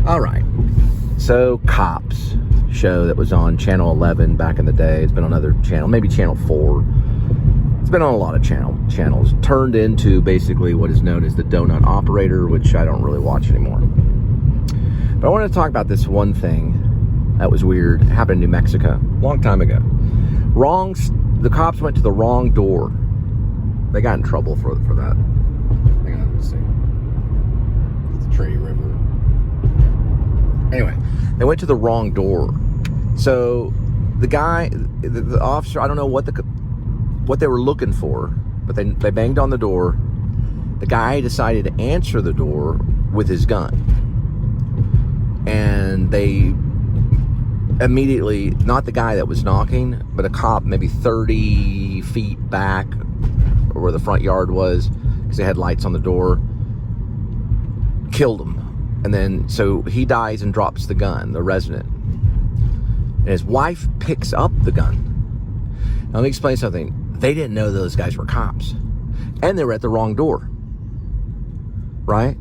All right. So, Cops show that was on Channel 11 back in the day. It's been on other channel, maybe Channel 4. It's been on a lot of channels. Turned into basically what is known as the donut operator, which I don't really watch anymore. But I want to talk about this one thing that was weird. It happened in New Mexico a long time ago. The cops went to the wrong door. They got in trouble for that. Hang on, let's see. It's the Trinity River. Anyway, they went to the wrong door. So the guy, the officer, I don't know what they were looking for, but they banged on the door. The guy decided to answer the door with his gun. And they immediately, not the guy that was knocking, but a cop maybe 30 feet back where the front yard was, because they had lights on the door, killed him. And then, so he dies and drops the gun, the resident. And his wife picks up the gun. Now, let me explain something. They didn't know those guys were cops. And they were at the wrong door. Right?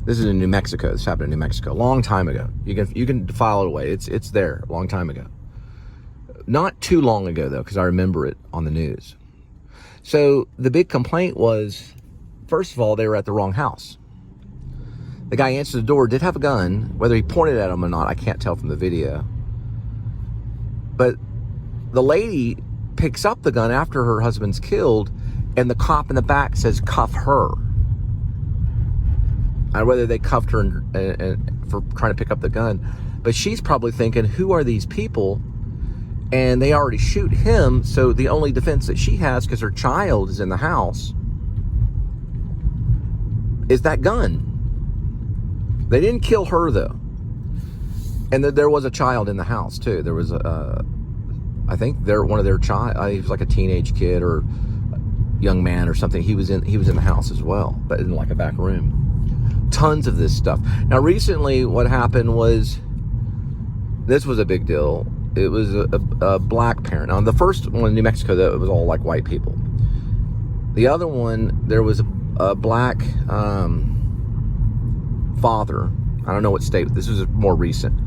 This is in New Mexico. This happened in New Mexico a long time ago. You can file it away. It's there a long time ago. Not too long ago, though, because I remember it on the news. So the big complaint was, first of all, they were at the wrong house. The guy answered the door, did have a gun. Whether he pointed at him or not, I can't tell from the video. But the lady picks up the gun after her husband's killed, and the cop in the back says, cuff her. And whether they cuffed her and for trying to pick up the gun. But she's probably thinking, who are these people? And they already shoot him, so the only defense that she has, because her child is in the house, is that gun. They didn't kill her, though. And there was a child in the house, too. There was, I think, one of their child, he was like a teenage kid or young man or something. He was in the house as well, but in like a back room. Tons of this stuff. Now, recently, what happened was, this was a big deal. It was a black parent. Now, the first one in New Mexico, though, it was all like white people. The other one, there was a black father. I don't know what state. This was more recent.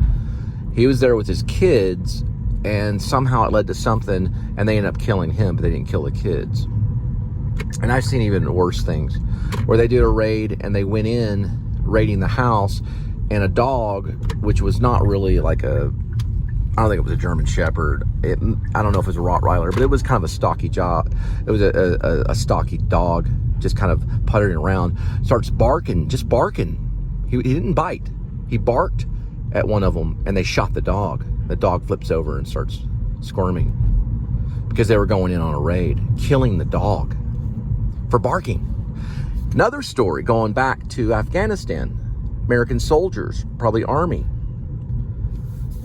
He was there with his kids, and somehow it led to something, and they ended up killing him, but they didn't kill the kids. And I've seen even worse things, where they did a raid, and they went in, raiding the house, and a dog, which was not really like I don't think it was a German Shepherd. I don't know if it was a Rottweiler, but it was kind of a stocky job. It was a stocky dog, just kind of puttering around. Starts barking, just barking. He didn't bite. He barked at one of them, and they shot the dog. The dog flips over and starts squirming because they were going in on a raid, killing the dog for barking. Another story going back to Afghanistan. American soldiers, probably Army,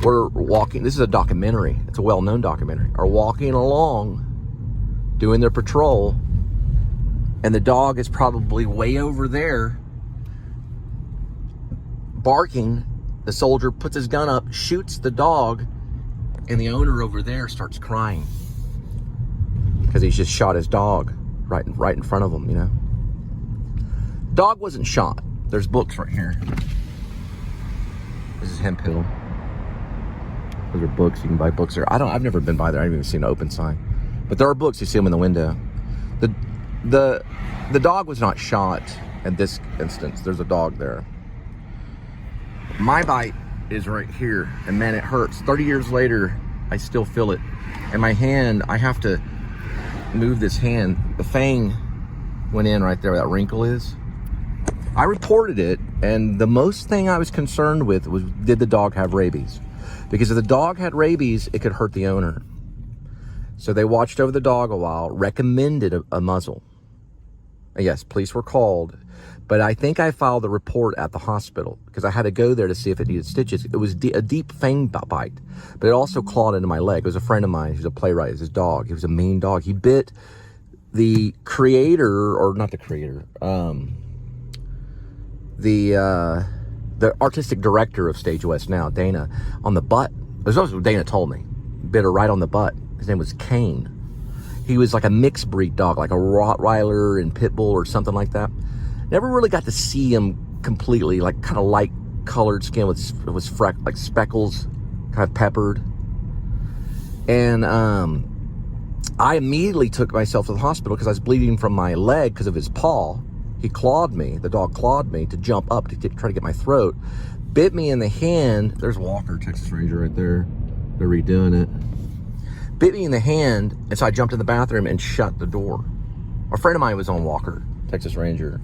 were walking. This is a documentary. It's a well-known documentary. Are walking along, doing their patrol, and the dog is probably way over there, barking. The soldier puts his gun up, shoots the dog, and the owner over there starts crying because he's just shot his dog right in front of him. You know, dog wasn't shot. There's books right here. This is Hemp Hill. Those are books. You can buy books there. I've never been by there. I haven't even seen an open sign. But there are books. You see them in the window. The dog was not shot in this instance. There's a dog there. My bite is right here. And man, it hurts. 30 years later, I still feel it. And my hand, I have to move this hand. The fang went in right there where that wrinkle is. I reported it. And the most thing I was concerned with was, did the dog have rabies? Because if the dog had rabies, it could hurt the owner. So they watched over the dog a while, recommended a muzzle. Yes, police were called. But I think I filed a report at the hospital because I had to go there to see if it needed stitches. It was a deep fang bite, but it also clawed into my leg. It was a friend of mine who's a playwright. It was his dog. He was a mean dog. He bit the creator, or not the creator, the artistic director of Stage West now, Dana, on the butt. It was also what Dana told me. Bit her right on the butt. His name was Kane. He was like a mixed breed dog, like a Rottweiler and Pitbull or something like that. Never really got to see him completely, like kind of like colored skin with like speckles, kind of peppered. And I immediately took myself to the hospital because I was bleeding from my leg because of his paw. He clawed me. The dog clawed me to jump up to try to get my throat. Bit me in the hand. There's Walker, Texas Ranger right there. They're redoing it. Bit me in the hand, and so I jumped in the bathroom and shut the door. A friend of mine was on Walker, Texas Ranger.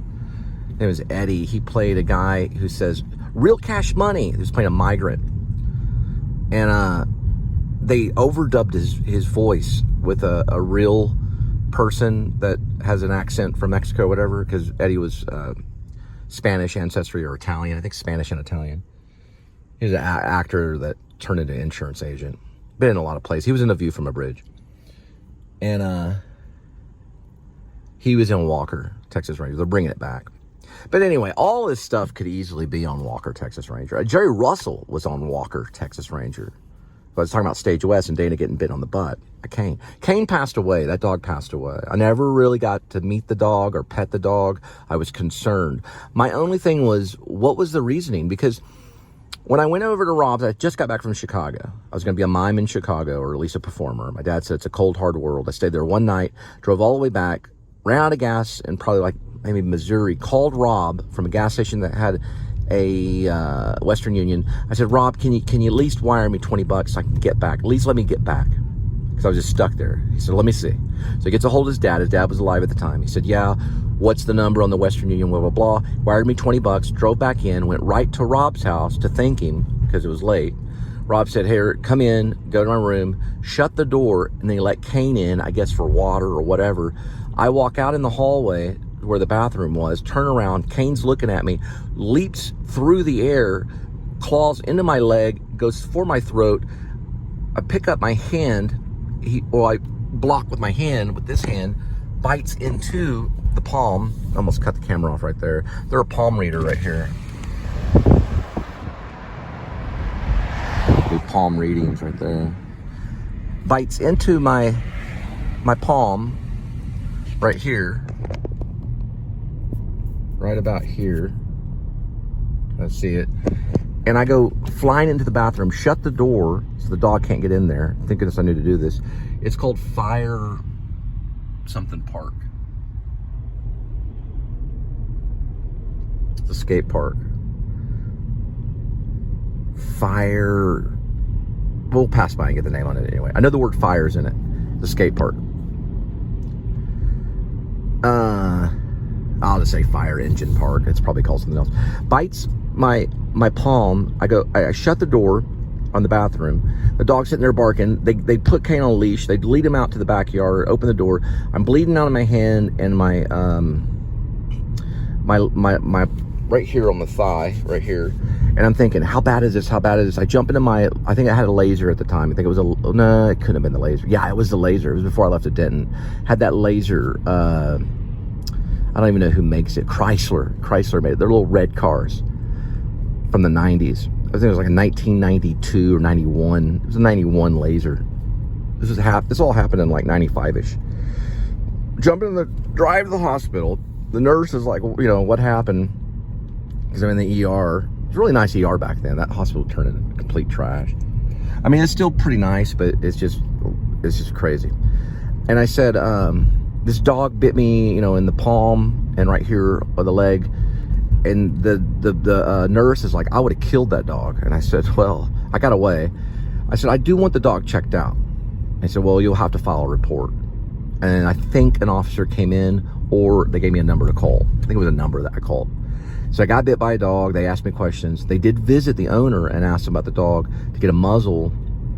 His name was Eddie. He played a guy who says, real cash money. He was playing a migrant. And they overdubbed his voice with a real person that has an accent from Mexico or whatever, because Eddie was Spanish ancestry or Italian. I think Spanish and Italian. He was an actor that turned into an insurance agent. Been in a lot of places. He was in A View from a Bridge. And he was in Walker, Texas Ranger. They're bringing it back. But anyway, all this stuff could easily be on Walker, Texas Ranger. Jerry Russell was on Walker, Texas Ranger. I was talking about Stage West and Dana getting bit on the butt. Kane passed away. That dog passed away. I never really got to meet the dog or pet the dog. I was concerned. My only thing was, what was the reasoning? Because when I went over to Rob's, I just got back from Chicago. I was going to be a mime in Chicago, or at least a performer. My dad said it's a cold, hard world. I stayed there one night, drove all the way back, ran out of gas in probably like maybe Missouri, called Rob from a gas station that had a Western Union. I said, Rob, can you at least wire me $20 so I can get back? At least let me get back. Because I was just stuck there. He said, let me see. So he gets a hold of his dad. His dad was alive at the time. He said, yeah, what's the number on the Western Union, blah, blah, blah. Wired me $20, drove back in, went right to Rob's house to thank him because it was late. Rob said, here, come in, go to my room, shut the door, and then he let Kane in, I guess for water or whatever. I walk out in the hallway where the bathroom was, turn around, Kane's looking at me, leaps through the air, claws into my leg, goes for my throat. I pick up my hand, I block with my hand, with this hand, bites into the palm. Almost cut the camera off right there. They're a palm reader right here. Do palm readings right there. Bites into my palm right here. Right about here. Let's see it. And I go flying into the bathroom, shut the door so the dog can't get in there. Thank goodness I knew to do this. It's called Fire something park. It's a skate park. Fire. We'll pass by and get the name on it anyway. I know the word fire's in it. The skate park. I'll just say Fire Engine Park. It's probably called something else. Bites my palm. I shut the door on the bathroom. The dog's sitting there barking. They put Kane on a leash. They lead him out to the backyard, open the door. I'm bleeding out of my hand and my right here on the thigh, right here. And I'm thinking, how bad is this? How bad is this? I jump into I think I had a laser at the time. I think it was no, it couldn't have been the laser. Yeah, it was the laser. It was before I left at Denton. Had that laser, I don't even know who makes it. Chrysler made it. They're little red cars from the 90s. I think it was like a 1992 or 91. It was a 91 laser. This all happened in like 95-ish. Jumping in the drive to the hospital. The nurse is like, what happened? Because I'm in the ER. It was a really nice ER back then. That hospital turned into complete trash. I mean, it's still pretty nice, but it's just crazy. And I said, this dog bit me, in the palm and right here on the leg. And the nurse is like, I would have killed that dog. And I said, well, I got away. I said, I do want the dog checked out. I said, well, you'll have to file a report. And I think an officer came in, or they gave me a number to call. I think it was a number that I called. So I got bit by a dog. They asked me questions. They did visit the owner and asked him about the dog to get a muzzle,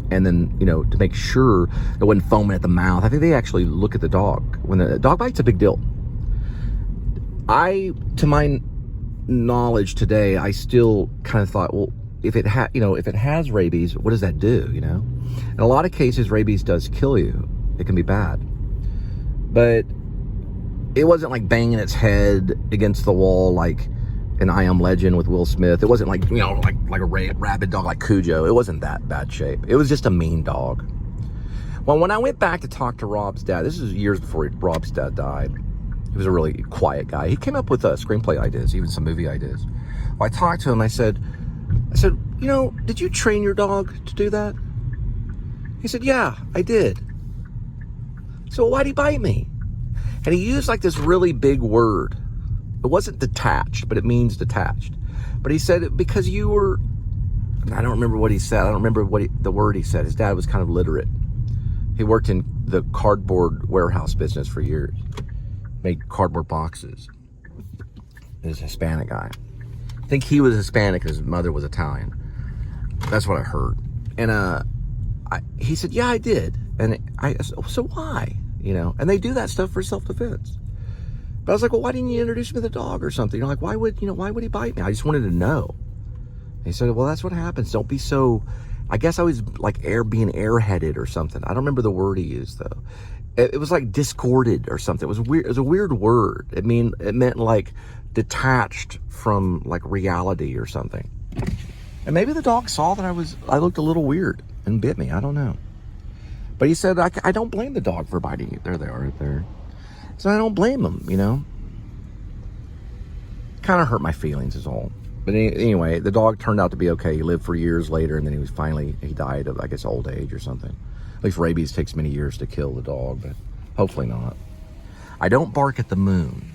and then, to make sure it wasn't foaming at the mouth. I think they actually look at the dog. When the dog bite's a big deal. To my knowledge today, I still kind of thought, well, if it has rabies, what does that do? In a lot of cases, rabies does kill you. It can be bad, but it wasn't like banging its head against the wall like an I Am Legend with Will Smith. It wasn't like like a rabid dog like Cujo. It wasn't that bad shape. It was just a mean dog. Well, when I went back to talk to Rob's dad, this is years before Rob's dad died. He was a really quiet guy. He came up with screenplay ideas, even some movie ideas. Well, I talked to him. I said, I said, you know, did you train your dog to do that? He said, yeah, I did. So why'd he bite me? And he used like this really big word. It wasn't detached, but it means detached. But he said, because you were, I don't remember what he said. I don't remember the word he said. His dad was kind of literate. He worked in the cardboard warehouse business for years. Made cardboard boxes. He was a Hispanic guy. I think he was Hispanic and his mother was Italian. That's what I heard. And he said, yeah, I did. And I said, oh, so why? You know, and they do that stuff for self-defense. But I was like, well, why didn't you introduce me to the dog or something? You know, like, why would he bite me? I just wanted to know. And he said, well, that's what happens. Don't be so, I guess I was like being airheaded or something. I don't remember the word he used though. It was like discorded or something. It was weird. It was a weird word. It meant like detached from like reality or something. And maybe the dog saw that I looked a little weird and bit me. I don't know. But he said, I don't blame the dog for biting you. There they are right there. So I don't blame him, you know. Kind of hurt my feelings is all. But anyway, the dog turned out to be okay. He lived for years later, and then he died of, I guess, old age or something. At least rabies takes many years to kill the dog, but hopefully not. I don't bark at the moon.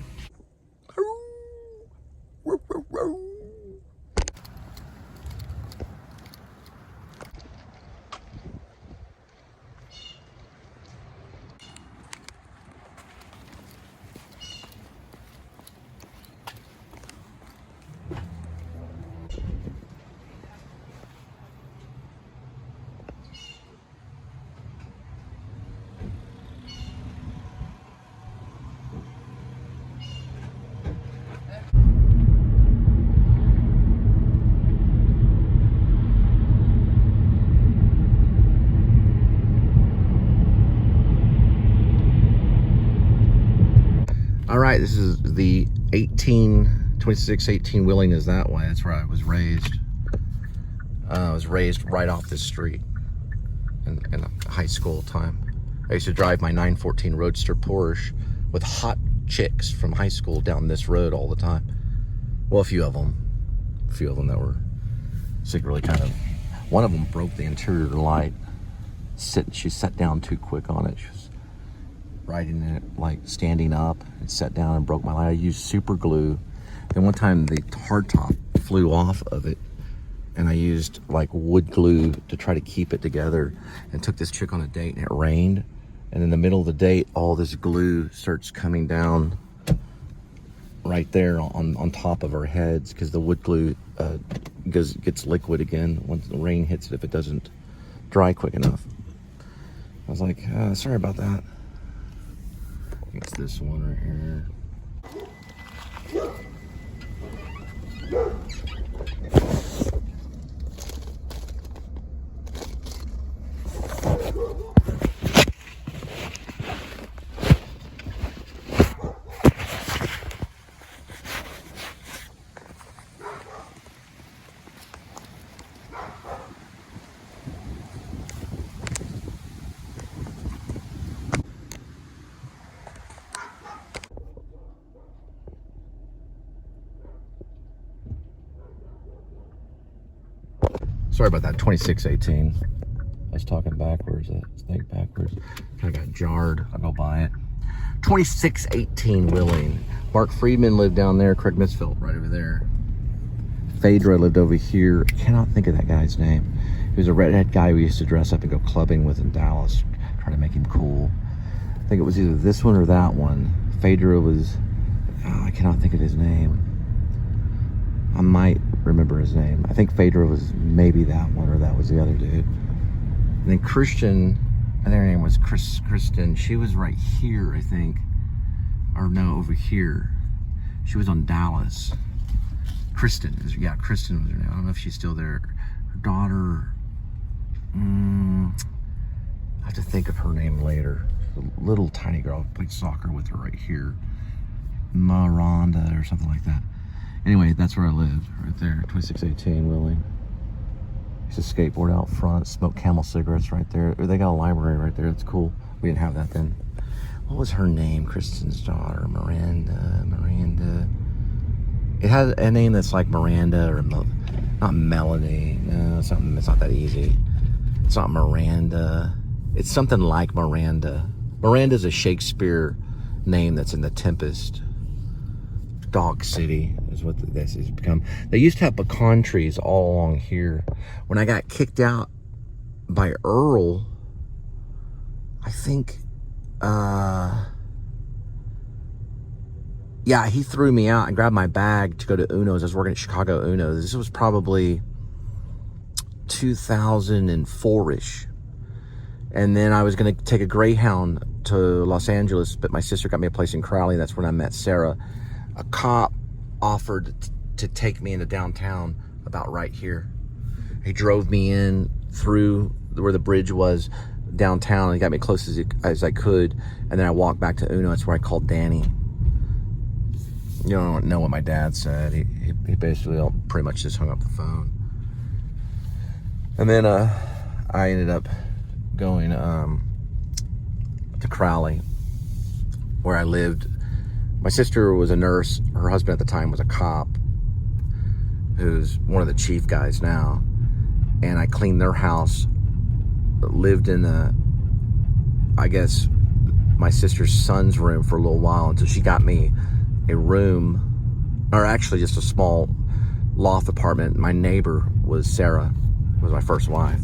All right, this is the 2618 Wheeling is that way. That's where I was raised. I was raised right off this street in high school time. I used to drive my 914 Roadster Porsche with hot chicks from high school down this road all the time. Well, a few of them that were secretly kind of, one of them broke the interior light. She sat down too quick on it. She was riding it, like standing up, and sat down and broke my light. I used super glue. And one time the hardtop flew off of it, and I used like wood glue to try to keep it together, and took this chick on a date, and it rained. And in the middle of the date, all this glue starts coming down right there on top of our heads, because the wood glue gets liquid again once the rain hits it if it doesn't dry quick enough. I was like, sorry about that. It's this one right here. Sorry about that, 2618. I was talking backwards, think backwards. I got jarred, I'll go by it. 2618 Wheeling. Mark Friedman lived down there, Craig Misfield right over there. Phaedra lived over here. I cannot think of that guy's name. He was a redhead guy we used to dress up and go clubbing with in Dallas, try to make him cool. I think it was either this one or that one. Phaedra was, I cannot think of his name. I might remember his name. I think Phaedra was maybe that one, or that was the other dude. And then Christian, I think her name was Kristen. She was right here, I think. Or no, over here. She was on Dallas. Kristen was her name. I don't know if she's still there. Her daughter, I have to think of her name later. A little tiny girl, played soccer with her right here. Miranda or something like that. Anyway, that's where I lived, right there, 2618 Wheeling. Used to skateboard out front, smoke Camel cigarettes right there. They got a library right there, that's cool. We didn't have that then. What was her name? Kristen's daughter, Miranda. It had a name that's like Miranda or Not Melanie. No, it's not that easy. It's not Miranda. It's something like Miranda. Miranda's a Shakespeare name that's in The Tempest. Dog City is what this has become. They used to have pecan trees all along here. When I got kicked out by Earl, I think, yeah, he threw me out and grabbed my bag to go to Uno's. I was working at Chicago Uno's. This was probably 2004-ish. And then I was going to take a Greyhound to Los Angeles, but my sister got me a place in Crowley. That's when I met Sarah. A cop offered to take me into downtown about right here. He drove me in through where the bridge was downtown. He got me close as I could. And then I walked back to Uno. That's where I called Danny. You don't know what my dad said. He basically pretty much just hung up the phone. And then I ended up going to Crowley, where I lived. My sister was a nurse. Her husband at the time was a cop, who's one of the chief guys now. And I cleaned their house, lived in I guess, my sister's son's room for a little while until she got me a room, or actually just a small loft apartment. My neighbor was Sarah, was my first wife.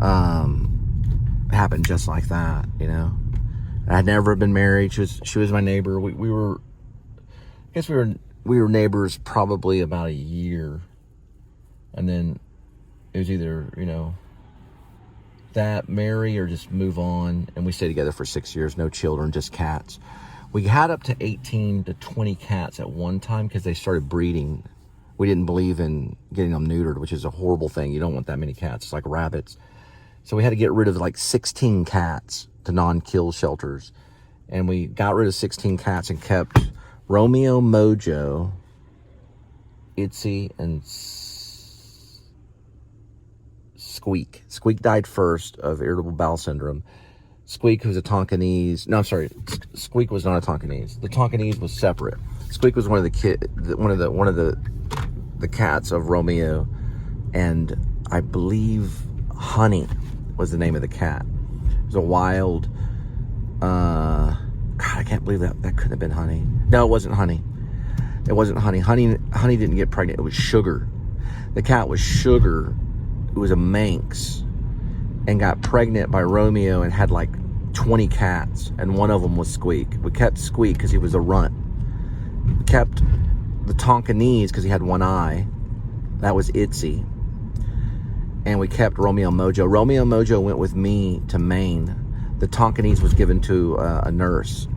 It happened just like that, you know. I had never been married. She was my neighbor. We were neighbors probably about a year, and then it was either, you know, that marry or just move on. And we stayed together for 6 years, no children, just cats. We had up to 18 to 20 cats at one time because they started breeding. We didn't believe in getting them neutered, which is a horrible thing. You don't want that many cats. It's like rabbits. So we had to get rid of like 16 cats to non-kill shelters. And we got rid of 16 cats and kept Romeo, Mojo, Itsy, and Squeak. Squeak died first of irritable bowel syndrome. Squeak was a Tonkinese. No, I'm sorry. Squeak was not a Tonkinese. The Tonkinese was separate. Squeak was one of the cats of Romeo, and I believe Honey was the name of the cat. It was a wild. God, I can't believe that couldn't have been Honey. No, it wasn't Honey. It wasn't Honey. Honey didn't get pregnant. It was Sugar. The cat was Sugar. It was a Manx, and got pregnant by Romeo and had like 20 cats, and one of them was Squeak. We kept Squeak because he was a runt. We kept the Tonkinese because he had one eye. That was Itsy. And we kept Romeo Mojo. Romeo Mojo went with me to Maine. The Tonkinese was given to a nurse,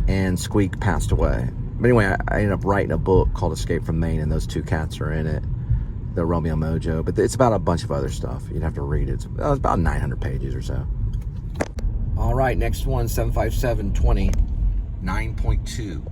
and Squeak passed away. But anyway, I ended up writing a book called Escape from Maine, and those two cats are in it. The Romeo Mojo, but it's about a bunch of other stuff. You'd have to read it. It's about 900 pages or so. All right, next one, 75720, 9.2.